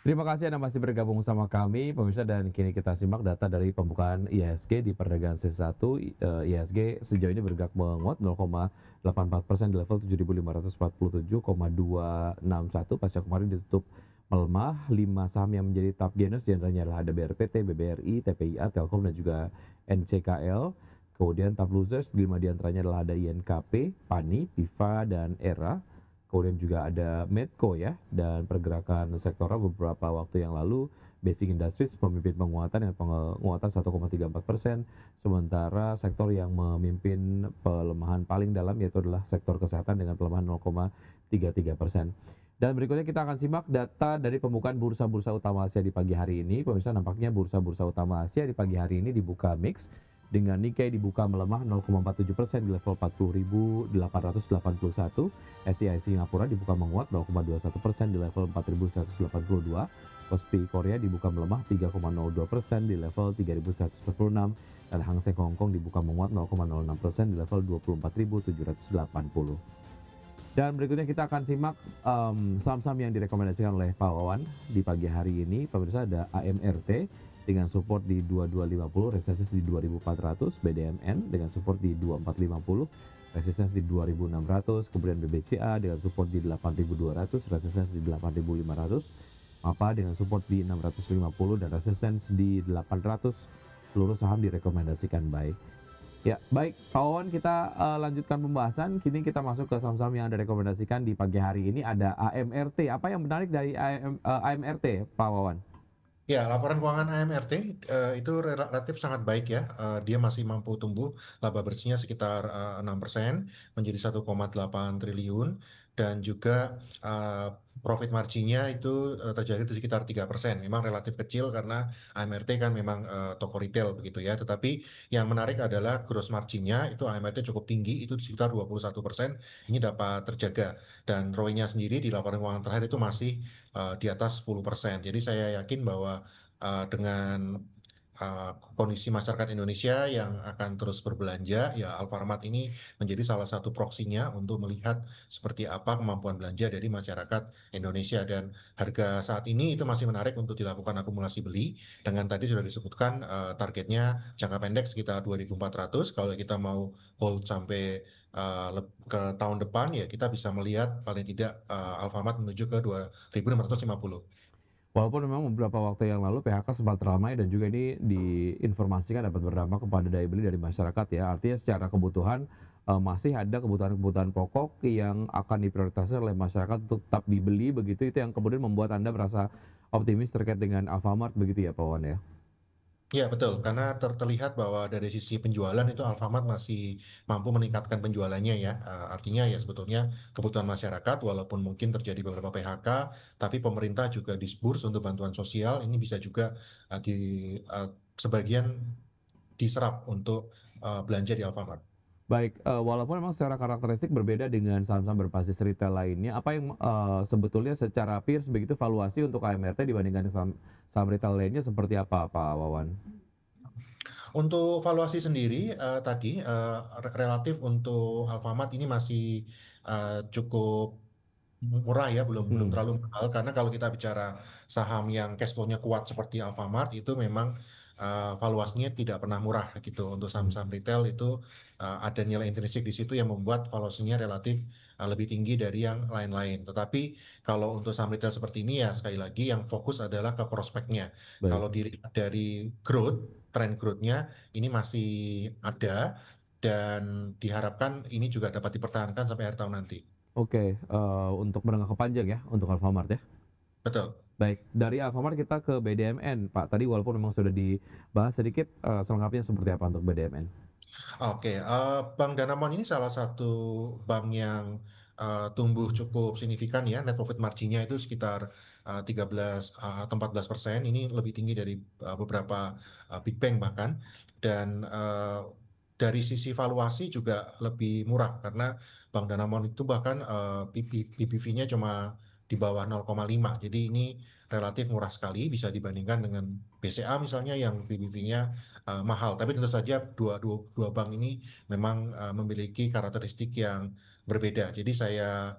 Terima kasih Anda masih bergabung sama kami, pemirsa, dan kini kita simak data dari pembukaan IHSG di perdagangan sesi 1. IHSG sejauh ini bergerak menguat 0,84% di level 7.547,261 pasca kemarin ditutup melemah. 5 saham yang menjadi top gainers diantaranya adalah ada BRPT, BBRI, TPIA, Telkom, dan juga NCKL. Kemudian top losers 5 diantaranya adalah ada INKP, PANI, PIVA, dan ERA. Kemudian juga ada Medco ya, dan pergerakan sektoral beberapa waktu yang lalu Basic Industries memimpin penguatan dengan penguatan 1,34%, sementara sektor yang memimpin pelemahan paling dalam yaitu adalah sektor kesehatan dengan pelemahan 0,33%. Dan berikutnya kita akan simak data dari pembukaan bursa-bursa utama Asia di pagi hari ini. Pemirsa, nampaknya bursa-bursa utama Asia di pagi hari ini dibuka mix dengan Nikkei dibuka melemah 0,47% di level 40.881. SCI Singapura dibuka menguat 0,21% di level 4.182. Kospi Korea dibuka melemah 3,02% di level 3.146, dan Hang Seng Hong Kong dibuka menguat 0,06% di level 24.780. Dan berikutnya kita akan simak saham-saham yang direkomendasikan oleh Pak Wawan di pagi hari ini. Pemirsa, ada AMRT dengan support di 2250, resistance di 2400, BDMN dengan support di 2450, resistance di 2600, kemudian BBCA dengan support di 8200, resistance di 8500, MAPA dengan support di 650 dan resistance di 800. Seluruh saham direkomendasikan buy. Ya, baik Pak Wawan, kita lanjutkan pembahasan. Kini kita masuk ke saham-saham yang Anda rekomendasikan di pagi hari ini. Ada AMRT. Apa yang menarik dari AMRT, Pak Wawan? Ya, laporan keuangan AMRT itu relatif sangat baik ya. Dia masih mampu tumbuh laba bersihnya sekitar 6% menjadi 1,8 triliun, dan juga profit marginnya itu terjaga di sekitar 3%. Memang relatif kecil karena AMRT kan memang toko retail begitu ya. Tetapi yang menarik adalah gross marginnya itu AMRT cukup tinggi, itu di sekitar 21%. Ini dapat terjaga, dan ROI-nya sendiri di laporan keuangan terakhir itu masih di atas 10%. Jadi saya yakin bahwa dengan kondisi masyarakat Indonesia yang akan terus berbelanja, ya Alfamart ini menjadi salah satu proksinya untuk melihat seperti apa kemampuan belanja dari masyarakat Indonesia. Dan harga saat ini itu masih menarik untuk dilakukan akumulasi beli, dengan tadi sudah disebutkan targetnya jangka pendek sekitar 2.400. Kalau kita mau hold sampai ke tahun depan, ya kita bisa melihat paling tidak Alfamart menuju ke 2.650. Walaupun memang beberapa waktu yang lalu PHK sempat ramai dan juga ini diinformasikan dapat berdampak kepada daya beli dari masyarakat ya. Artinya secara kebutuhan masih ada kebutuhan-kebutuhan pokok yang akan diprioritaskan oleh masyarakat untuk tetap dibeli begitu. Itu yang kemudian membuat Anda merasa optimis terkait dengan Alfamart begitu ya Pak Wan ya. Ya betul, karena terlihat bahwa dari sisi penjualan itu Alfamart masih mampu meningkatkan penjualannya ya. Artinya ya sebetulnya kebutuhan masyarakat walaupun mungkin terjadi beberapa PHK, tapi pemerintah juga disburs untuk bantuan sosial ini bisa juga di eh, sebagian diserap untuk belanja di Alfamart. Baik, walaupun memang secara karakteristik berbeda dengan saham-saham berbasis retail lainnya, apa yang sebetulnya secara peers begitu valuasi untuk AMRT dibandingkan saham saham retail lainnya seperti apa Pak Wawan? Untuk valuasi sendiri tadi relatif untuk Alfamart ini masih cukup murah ya, belum belum Hmm, terlalu mahal, karena kalau kita bicara saham yang cash flow-nya kuat seperti Alfamart itu memang valuasinya tidak pernah murah gitu. Untuk hmm. saham-saham retail itu ada nilai intrinsik di situ yang membuat valuasinya relatif lebih tinggi dari yang lain-lain. Tetapi kalau untuk saham retail seperti ini ya sekali lagi yang fokus adalah ke prospeknya. Baik. Kalau dilihat dari tren growth-nya ini masih ada, dan diharapkan ini juga dapat dipertahankan sampai akhir tahun nanti. Oke, untuk menengah ke panjang ya, untuk Alfamart ya. Betul. Baik, dari Alfamart kita ke BDMN, Pak. Tadi walaupun memang sudah dibahas sedikit, selengkapnya seperti apa untuk BDMN? Oke, Bank Danamon ini salah satu bank yang tumbuh cukup signifikan ya. Net profit marginnya itu sekitar 13 atau 14%. Ini lebih tinggi dari beberapa big bank bahkan. Dan dari sisi valuasi juga lebih murah, karena Bank Danamon itu bahkan PBV-nya cuma di bawah 0,5. Jadi ini relatif murah sekali bisa dibandingkan dengan BCA misalnya yang PBV-nya mahal. Tapi tentu saja dua bank ini memang memiliki karakteristik yang berbeda. Jadi saya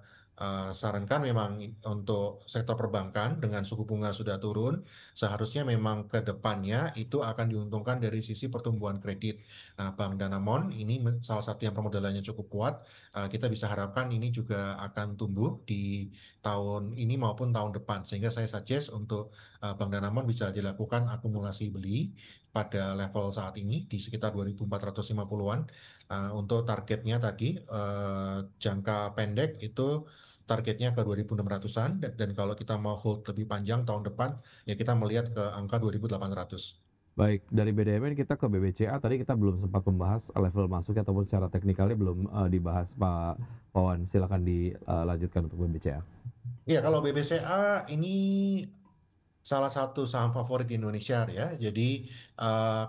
sarankan memang untuk sektor perbankan dengan suku bunga sudah turun, seharusnya memang ke depannya itu akan diuntungkan dari sisi pertumbuhan kredit. Nah, Bank Danamon ini salah satu yang permodalannya cukup kuat. Kita bisa harapkan ini juga akan tumbuh di tahun ini maupun tahun depan. Sehingga saya suggest untuk Bank Danamon bisa dilakukan akumulasi beli pada level saat ini di sekitar 2.450-an. Untuk targetnya tadi jangka pendek itu targetnya ke 2.600-an dan kalau kita mau hold lebih panjang tahun depan ya kita melihat ke angka 2.800. Baik, dari BDMN kita ke BBCA, tadi kita belum sempat membahas level masuknya ataupun secara teknikalnya belum dibahas Pak Wawan, silakan dilanjutkan untuk BBCA. Ya, kalau BBCA ini salah satu saham favorit di Indonesia ya. Jadi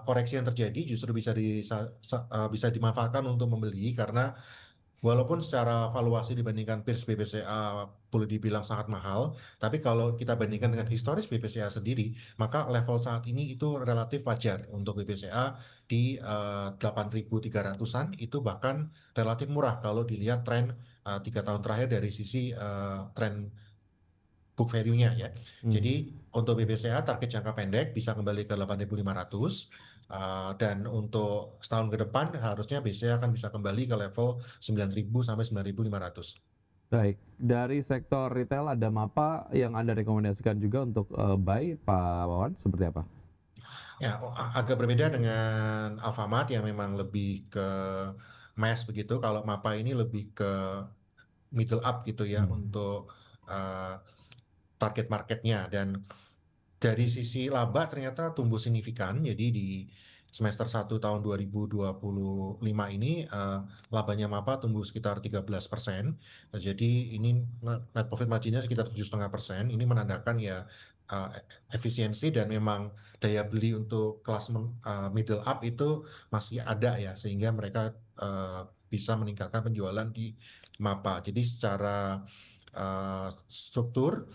koreksi yang terjadi justru bisa dimanfaatkan untuk membeli karena walaupun secara valuasi dibandingkan peers BBCA boleh dibilang sangat mahal, tapi kalau kita bandingkan dengan historis BBCA sendiri, maka level saat ini itu relatif wajar untuk BBCA di 8.300-an itu bahkan relatif murah kalau dilihat tren 3 tahun terakhir dari sisi tren book value-nya ya. Jadi untuk BBCA target jangka pendek bisa kembali ke 8.500 dan untuk setahun ke depan harusnya BCA akan bisa kembali ke level 9.000 sampai 9.500. Baik, dari sektor retail ada MAPA yang Anda rekomendasikan juga untuk buy, Pak Wawan, seperti apa? Ya, agak berbeda dengan Alfamart yang memang lebih ke mass begitu. Kalau MAPA ini lebih ke middle up gitu ya untuk uh, target marketnya dan dari sisi laba ternyata tumbuh signifikan. Jadi di semester 1 tahun 2025 ini labanya MAPA tumbuh sekitar 13%. Jadi ini net profit marginnya sekitar 7,5%. Ini menandakan ya uh, efisiensi dan memang daya beli untuk kelas middle up itu masih ada ya sehingga mereka bisa meningkatkan penjualan di MAPA. Jadi secara struktur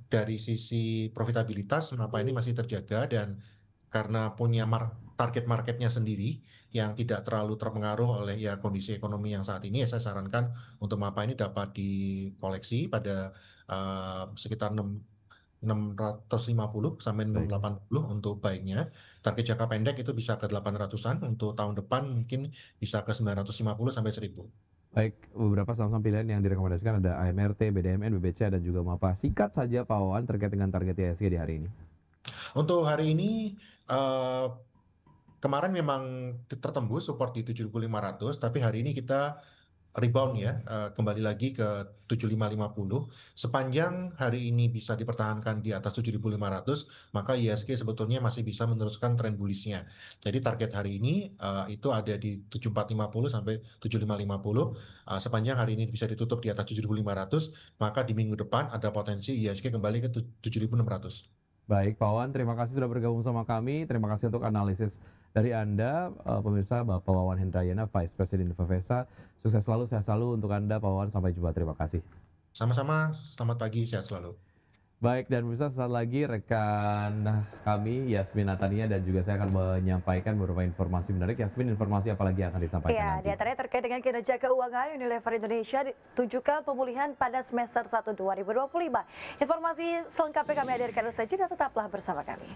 dari sisi profitabilitas MAPA ini masih terjaga dan karena punya target marketnya sendiri yang tidak terlalu terpengaruh oleh ya kondisi ekonomi yang saat ini ya saya sarankan untuk MAPA ini dapat dikoleksi pada sekitar 650 sampai Baik. 680 untuk baiknya. Target jangka pendek itu bisa ke 800-an, untuk tahun depan mungkin bisa ke 950 sampai 1000. Baik, beberapa saham-saham pilihan yang direkomendasikan ada AMRT, BDMN, BBCA, dan juga MAPA. Sikat saja Pak Wawan terkait dengan target IHSG di hari ini. Untuk hari ini kemarin memang tertembus support di 7.500, tapi hari ini kita rebound ya, kembali lagi ke 7550. Sepanjang hari ini bisa dipertahankan di atas 7.500, maka IHSG sebetulnya masih bisa meneruskan tren bullish-nya. Jadi target hari ini itu ada di 7450 sampai 7550. Sepanjang hari ini bisa ditutup di atas 7.500, maka di minggu depan ada potensi IHSG kembali ke 7.600. Baik, Pak Wawan, terima kasih sudah bergabung sama kami. Terima kasih untuk analisis dari Anda, pemirsa, Bapak Wawan Hendrayana, Vice President Infovesa. Sukses selalu, sehat selalu untuk Anda, Pak Wawan. Sampai jumpa, terima kasih. Sama-sama, selamat pagi, sehat selalu. Baik, dan pemirsa, sesaat lagi rekan kami, Yasmin Natania, dan juga saya akan menyampaikan beberapa informasi menarik. Yasmin, informasi apa lagi yang akan disampaikan Ya, nanti? di antaranya terkait dengan kinerja keuangan Unilever Indonesia ditunjukkan pemulihan pada semester 1 2025. Informasi selengkapnya kami hadirkan usai jeda, tetaplah bersama kami.